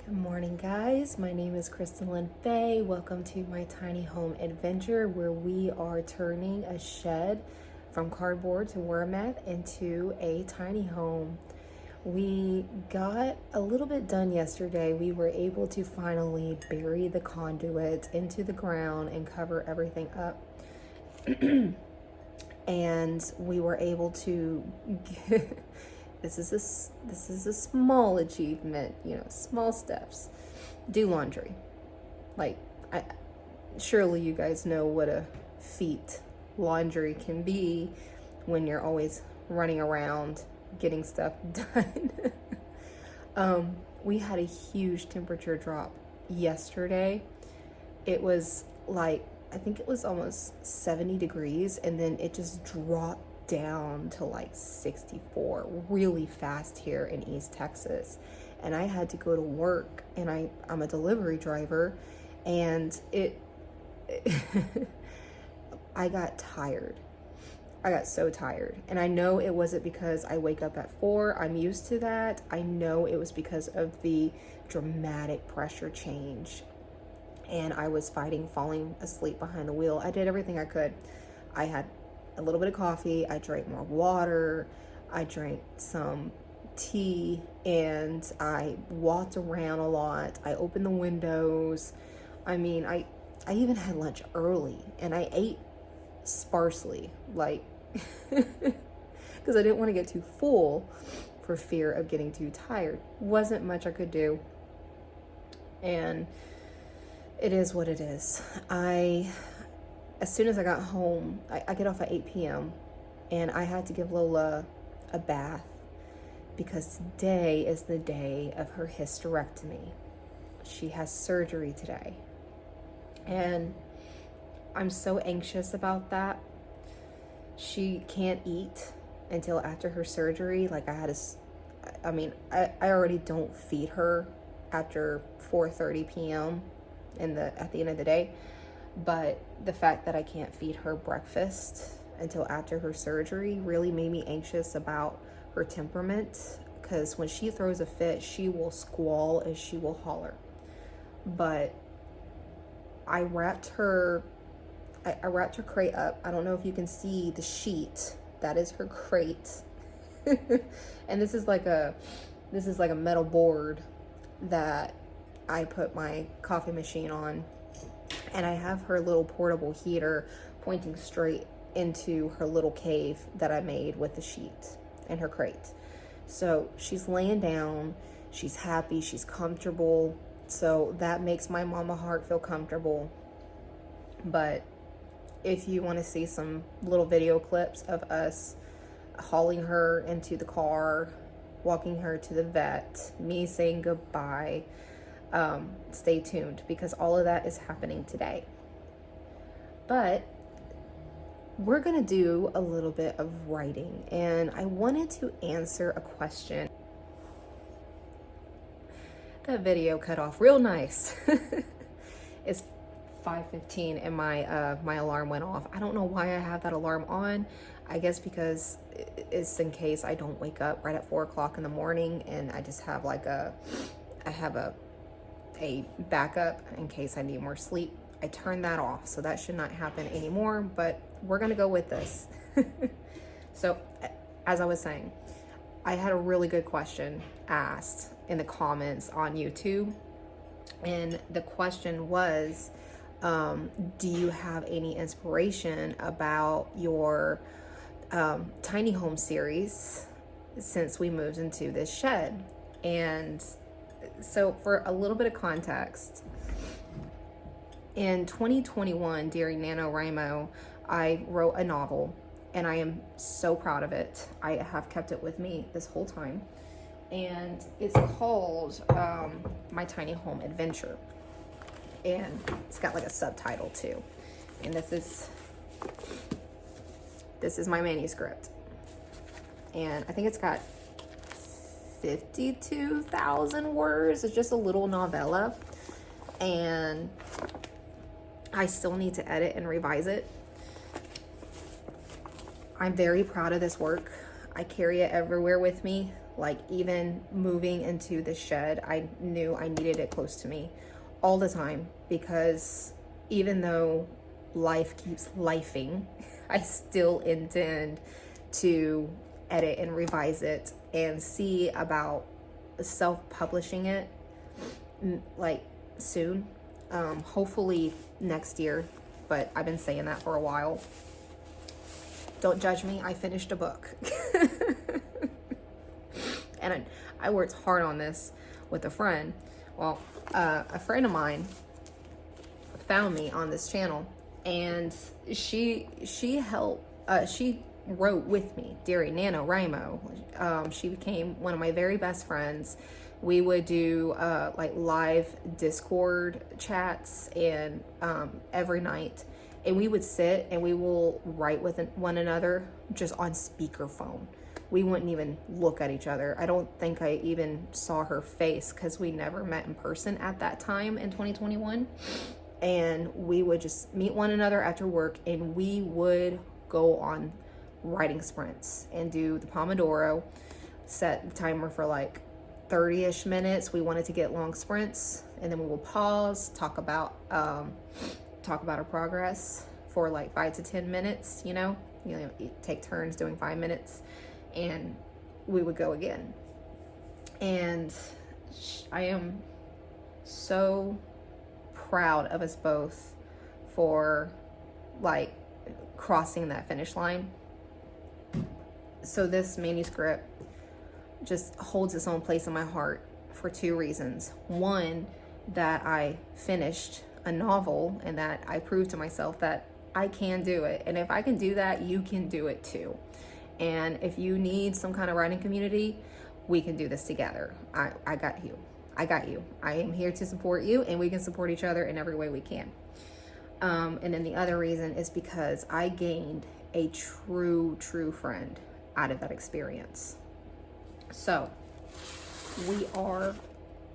Good morning, guys. My name is Crystalline Faye. Welcome to my tiny home adventure where we are turning a shed from cardboard to Wermath into a tiny home. We got a little bit done yesterday. We were able to finally bury the conduit into the ground and cover everything up. And we were able to get this is a small achievement, small steps. Do laundry. Surely you guys know what a feat laundry can be when you're always running around getting stuff done. We had a huge temperature drop yesterday. It was I think it was almost 70 degrees, and then it just dropped down to 64 really fast here in East Texas. And I had to go to work, and I'm a delivery driver, and I got tired. I got so tired. And I know it wasn't because I wake up at 4. I'm used to that. I know it was because of the dramatic pressure change. And I was fighting falling asleep behind the wheel. I did everything I could. I had a little bit of coffee. I drank more water. I drank some tea, and I walked around a lot. I opened the windows. I even had lunch early, and I ate sparsely, because I didn't want to get too full for fear of getting too tired. Wasn't much I could do, and it is what it is. As soon as I got home, I get off at 8 p.m. and I had to give Lola a bath because today is the day of her hysterectomy. She has surgery today. And I'm so anxious about that. She can't eat until after her surgery. I already don't feed her after 4:30 p.m. at the end of the day. But the fact that I can't feed her breakfast until after her surgery really made me anxious about her temperament, because when she throws a fit, she will squall and she will holler. But I wrapped her crate up. I don't know if you can see the sheet. That is her crate. And this is like a metal board that I put my coffee machine on. And I have her little portable heater pointing straight into her little cave that I made with the sheet and her crate. So she's laying down, she's happy, she's comfortable. So that makes my mama heart feel comfortable. But if you want to see some little video clips of us hauling her into the car, walking her to the vet, me saying goodbye, stay tuned, because all of that is happening today. But we're gonna do a little bit of writing, and I wanted to answer a question. That video cut off real nice. It's 5:15 and my alarm went off. I don't know why I have that alarm on. I guess because it's in case I don't wake up right at 4 o'clock in the morning, and I just have a backup in case I need more sleep. I turned that off, so that should not happen anymore, but we're gonna go with this. So as I was saying, I had a really good question asked in the comments on YouTube, and the question was, do you have any inspiration about your tiny home series since we moved into this shed? And so for a little bit of context, in 2021 during NaNoWriMo, I wrote a novel, and I am so proud of it. I have kept it with me this whole time, and it's called My Tiny Home Adventure, and it's got a subtitle too. And this is my manuscript, and I think it's got 52,000 words. It's just a little novella, and I still need to edit and revise it. I'm very proud of this work. I carry it everywhere with me. Like, even moving into the shed, I knew I needed it close to me all the time, because even though life keeps lifing, I still intend to edit and revise it and see about self-publishing it, like, soon. Hopefully next year, but I've been saying that for a while. Don't judge me, I finished a book. And I worked hard on this with a friend. Well, a friend of mine found me on this channel, and she wrote with me during NaNoWriMo. She became one of my very best friends. We would do like live Discord chats, and every night, and we would sit and we will write with one another just on speakerphone. We wouldn't even look at each other. I don't think I even saw her face, because we never met in person at that time in 2021. And we would just meet one another after work, and we would go on writing sprints and do the Pomodoro, set the timer for like 30-ish minutes. We wanted to get long sprints, and then we will pause, talk about our progress for like 5 to 10 minutes, take turns doing 5 minutes, and we would go again. And I am so proud of us both for like crossing that finish line. So this manuscript just holds its own place in my heart for 2 reasons. One, that I finished a novel, and that I proved to myself that I can do it. And if I can do that, you can do it too. And if you need some kind of writing community, we can do this together. I got you. I got you. I am here to support you, and we can support each other in every way we can. And then the other reason is because I gained a true friend out of that experience. So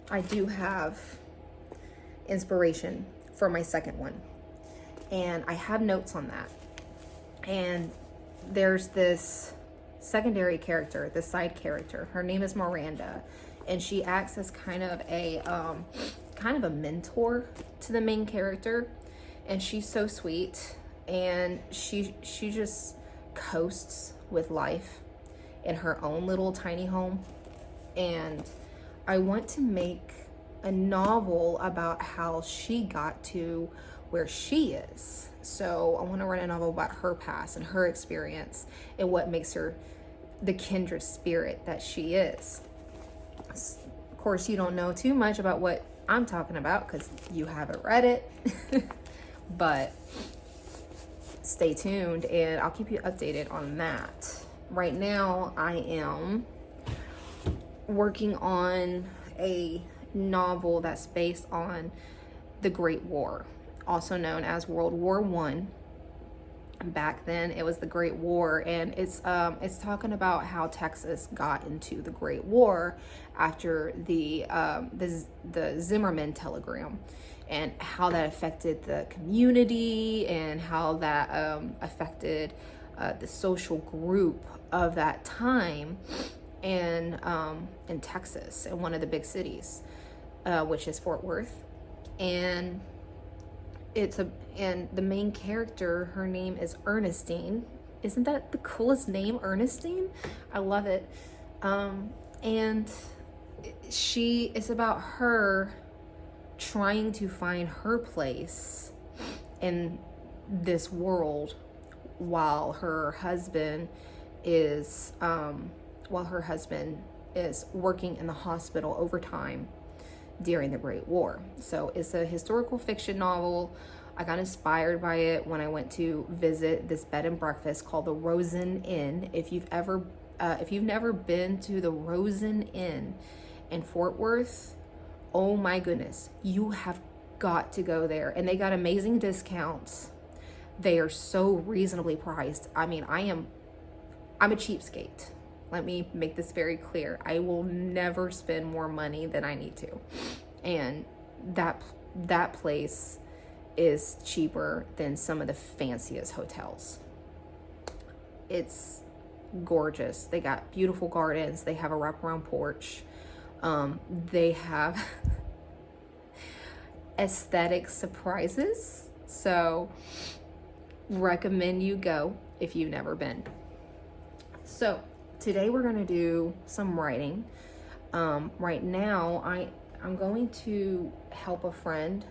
I do have inspiration for my second one, and I have notes on that. And there's this secondary character, this side character. Her name is Miranda, and she acts as kind of a mentor to the main character. And she's so sweet, and she just coasts with life in her own little tiny home. And I want to make a novel about how she got to where she is. So I want to write a novel about her past and her experience, and what makes her the kindred spirit that she is. Of course, you don't know too much about what I'm talking about because you haven't read it, but stay tuned and I'll keep you updated on that. Right now, I am working on a novel that's based on the Great War, also known as World War I. Back then, it was the Great War, and it's talking about how Texas got into the Great War after the Zimmerman telegram, and how that affected the community, and how that affected the social group of that time, in Texas, in one of the big cities, which is Fort Worth. And and the main character, her name is Ernestine. Isn't that the coolest name, Ernestine? I love it. And it's about her trying to find her place in this world while her husband is working in the hospital overtime during the Great War. So it's a historical fiction novel. I got inspired by it when I went to visit this bed and breakfast called the Rosen Inn. If you've never been to the Rosen Inn in Fort Worth, oh my goodness, you have got to go there. And they got amazing discounts. They are so reasonably priced. I mean, I'm a cheapskate. Let me make this very clear. I will never spend more money than I need to. And that place is cheaper than some of the fanciest hotels. It's gorgeous. They got beautiful gardens. They have a wraparound porch. They have aesthetic surprises. So recommend you go if you've never been. So today we're going to do some writing. Right now I'm going to help a friend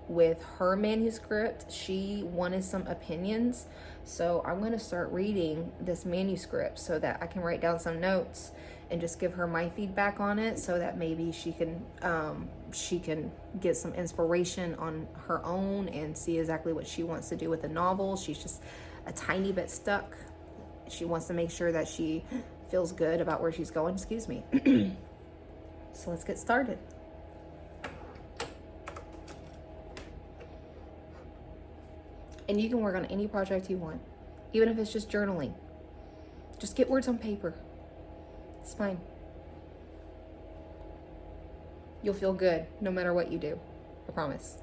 with her manuscript. She wanted some opinions, so I'm going to start reading this manuscript so that I can write down some notes and just give her my feedback on it, so that maybe she can get some inspiration on her own and see exactly what she wants to do with the novel. She's just a tiny bit stuck. She wants to make sure that she feels good about where she's going. Excuse me. So let's get started. And you can work on any project you want, even if it's just journaling. Just get words on paper. It's fine. You'll feel good no matter what you do. I promise.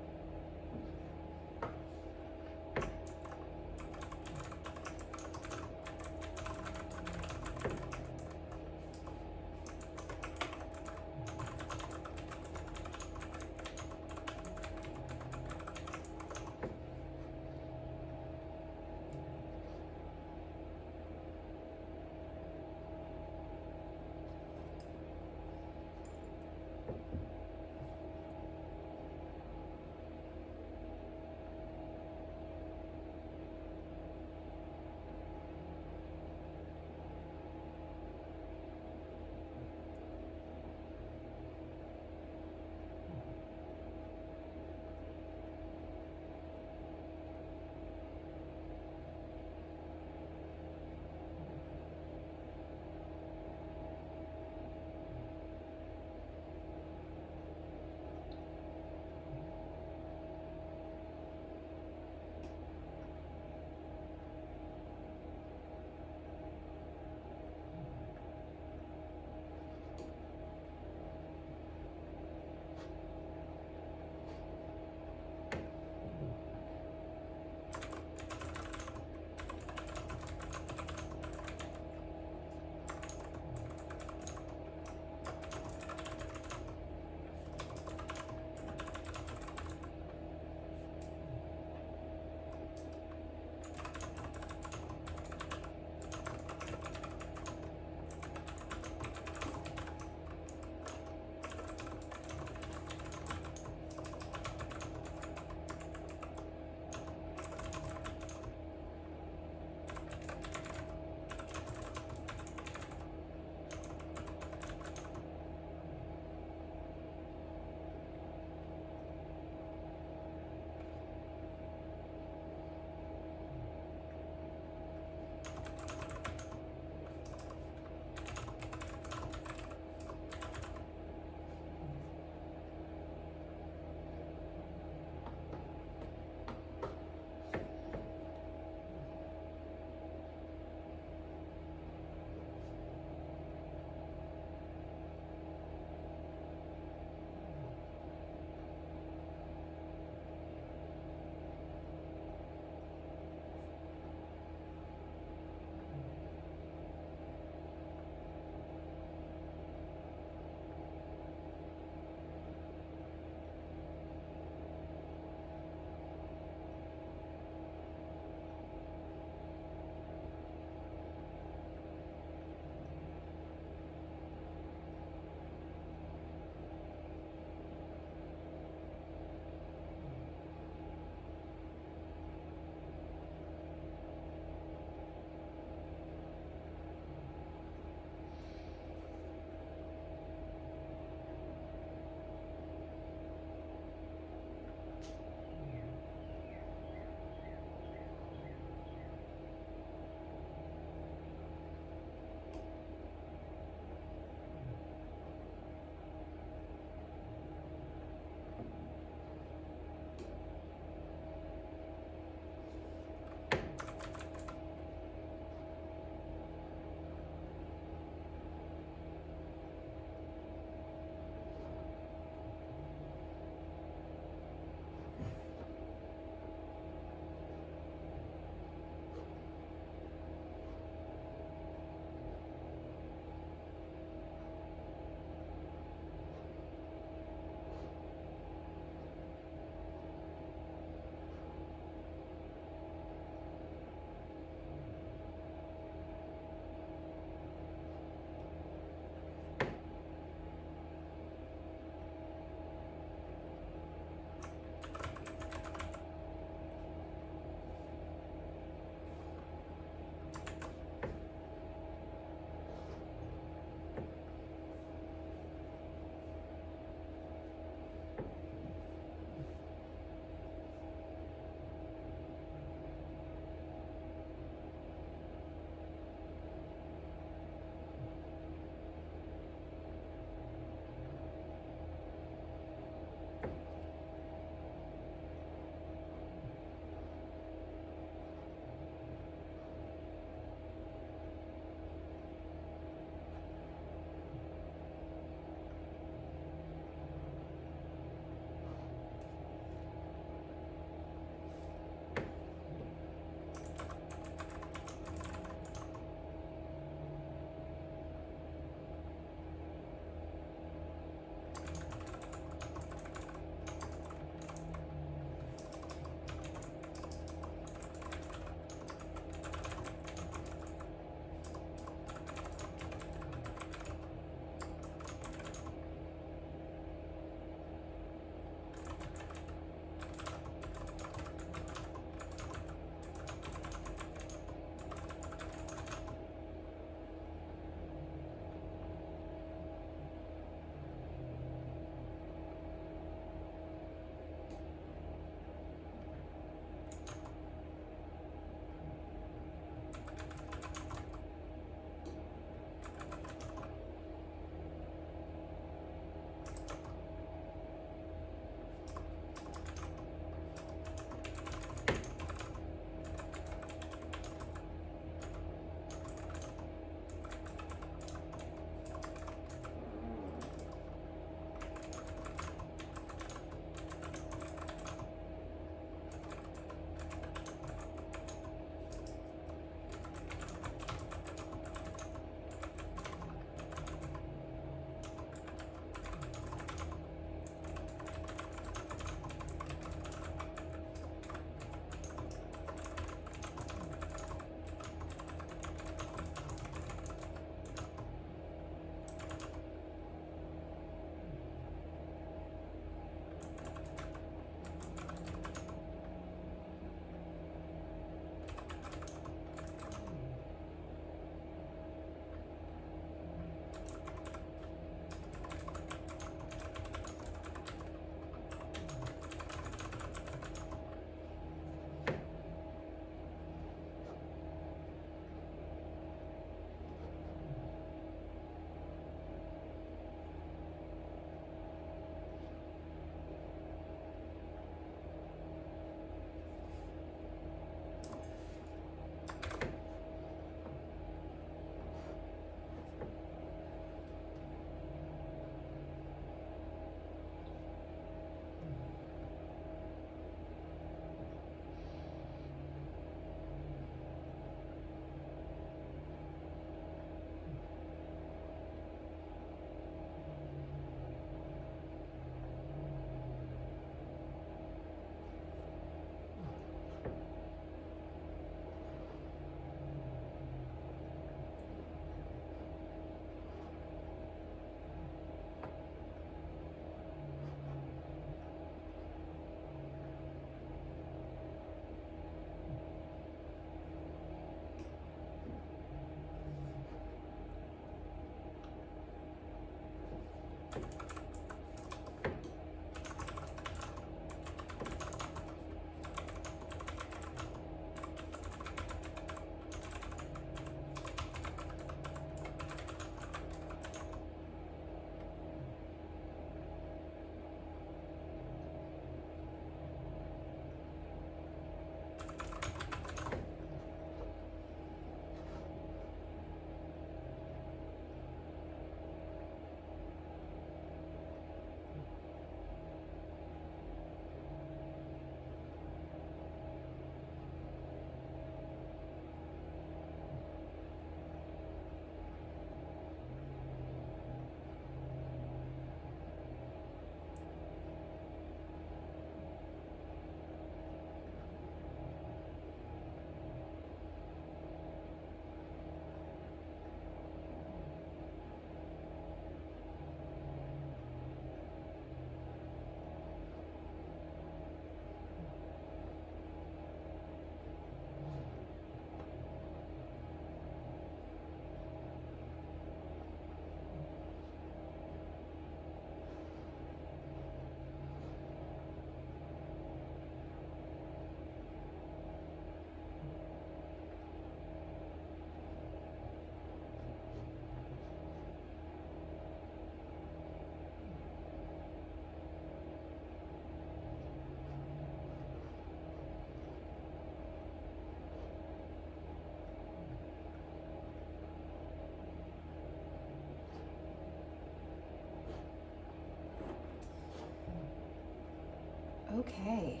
Okay.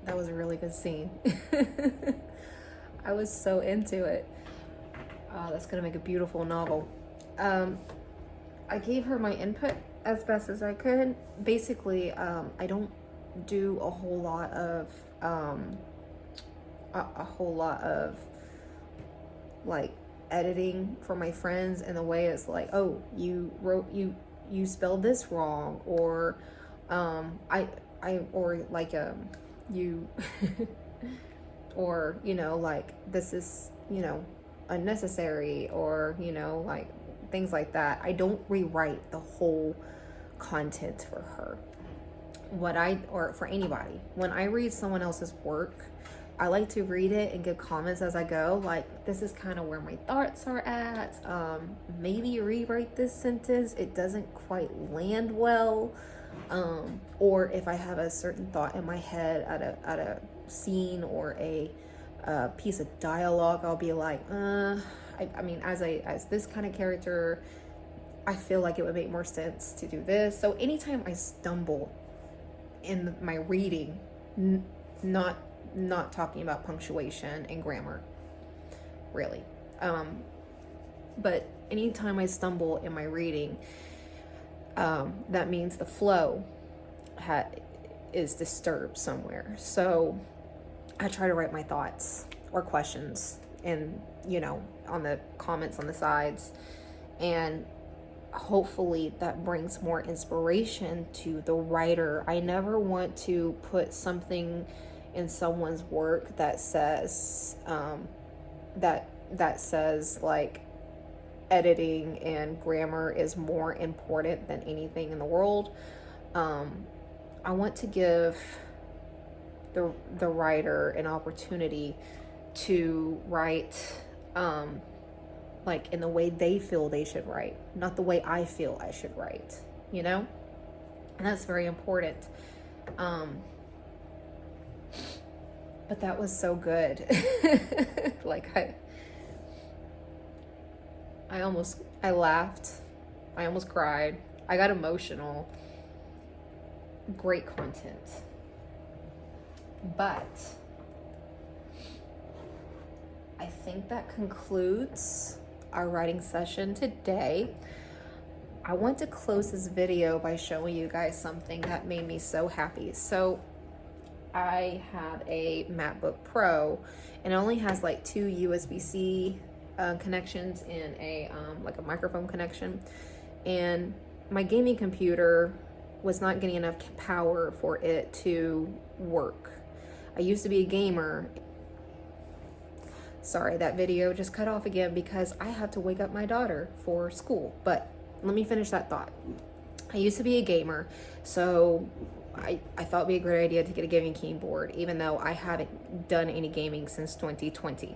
That was a really good scene. I was so into it. That's gonna make a beautiful novel. I gave her my input as best as I could. Basically, I don't do a whole lot of like editing for my friends in the way it's like, oh, you spelled this wrong, or or like you or like this is unnecessary, or like things like that. I don't rewrite the whole content for her. Or for anybody, when I read someone else's work, I like to read it and give comments as I go, like, this is kind of where my thoughts are at. Maybe rewrite this sentence, it doesn't quite land well. Or if I have a certain thought in my head at a scene or a piece of dialogue, I'll be like, I mean, as this kind of character, I feel like it would make more sense to do this. So anytime I stumble in my reading, not talking about punctuation and grammar, really, but anytime I stumble in my reading, that means the flow is disturbed somewhere. So I try to write my thoughts or questions and on the comments on the sides, and hopefully that brings more inspiration to the writer. I never want to put something in someone's work that says that says like editing and grammar is more important than anything in the world. I want to give the writer an opportunity to write like in the way they feel they should write, not the way I feel I should write, and that's very important. But that was so good. Like I laughed, I almost cried, I got emotional. Great content. But I think that concludes our writing session today. I want to close this video by showing you guys something that made me so happy. So I have a MacBook Pro, and it only has like 2 USB-C connections and a like a microphone connection, and my gaming computer was not getting enough power for it to work. I used to be a gamer. Sorry, that video just cut off again because I have to wake up my daughter for school. But let me finish that thought. I used to be a gamer, so I thought it'd be a great idea to get a gaming keyboard, even though I haven't done any gaming since 2020.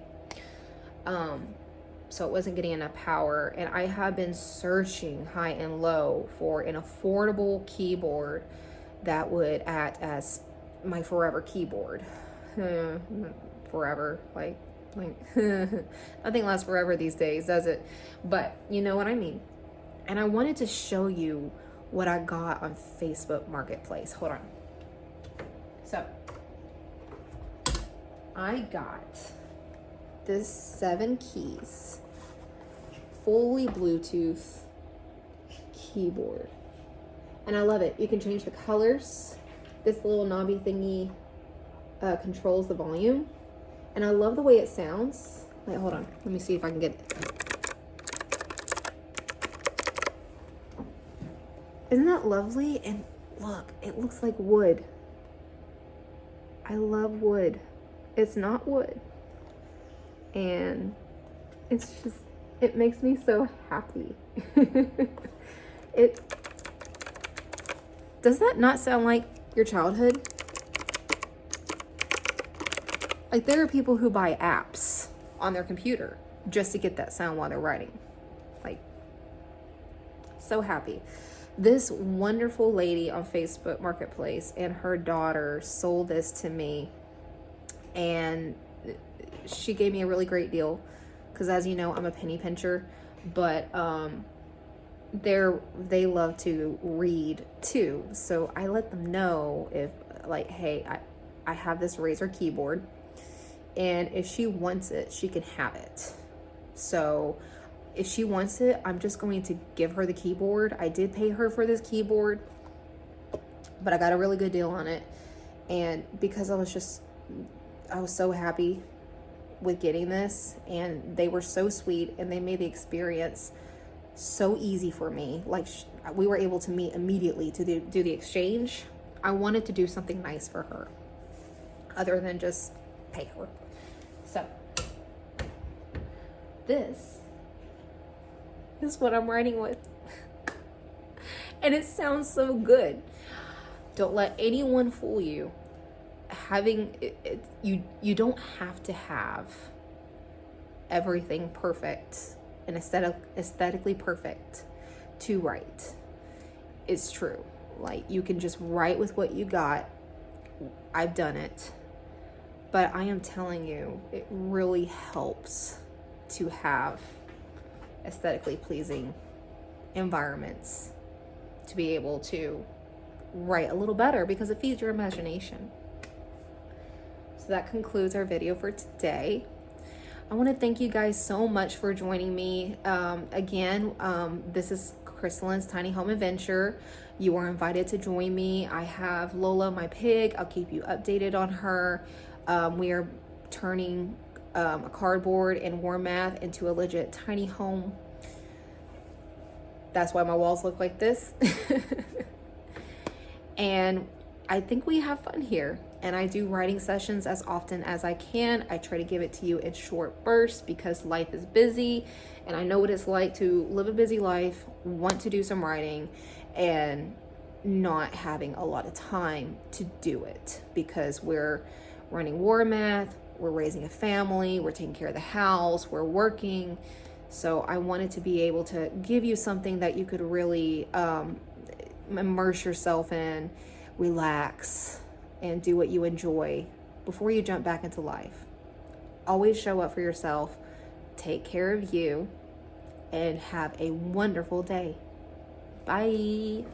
So it wasn't getting enough power, and I have been searching high and low for an affordable keyboard that would act as my forever keyboard. Forever, like nothing lasts forever these days, does it? But you know what I mean. And I wanted to show you what I got on Facebook Marketplace. Hold on. So I got this 7 keys, fully Bluetooth keyboard, and I love it. You can change the colors. This little knobby thingy controls the volume, and I love the way it sounds. Wait, hold on. Let me see if I can get it. Isn't that lovely? And look, it looks like wood. I love wood. It's not wood. And it's just, it makes me so happy. Does that not sound like your childhood? Like, there are people who buy apps on their computer just to get that sound while they're writing. Like, so happy. This wonderful lady on Facebook Marketplace and her daughter sold this to me, and she gave me a really great deal because, as you know, I'm a penny pincher. But they love to read too. So I let them know if like, hey, I have this Razer keyboard, and if she wants it, she can have it. So if she wants it, I'm just going to give her the keyboard. I did pay her for this keyboard, but I got a really good deal on it. And because I was so happy with getting this, and they were so sweet, and they made the experience so easy for me. Like, we were able to meet immediately to do the exchange. I wanted to do something nice for her other than just pay her. So this is what I'm writing with. And it sounds so good. Don't let anyone fool you. You don't have to have everything perfect and aesthetically perfect to write. It's true. Like, you can just write with what you got. I've done it. But I am telling you, it really helps to have aesthetically pleasing environments to be able to write a little better, because it feeds your imagination. So that concludes our video for today. I want to thank you guys so much for joining me. Again, this is Crystalline's Tiny Home Adventure. You are invited to join me. I have Lola, my pig. I'll keep you updated on her. We are turning a cardboard and warm mat into a legit tiny home. That's why my walls look like this. And I think we have fun here. And I do writing sessions as often as I can. I try to give it to you in short bursts because life is busy. And I know what it's like to live a busy life, want to do some writing, and not having a lot of time to do it because we're running war math, we're raising a family, we're taking care of the house, we're working. So I wanted to be able to give you something that you could really immerse yourself in, relax, and do what you enjoy before you jump back into life. Always show up for yourself, take care of you, and have a wonderful day. Bye.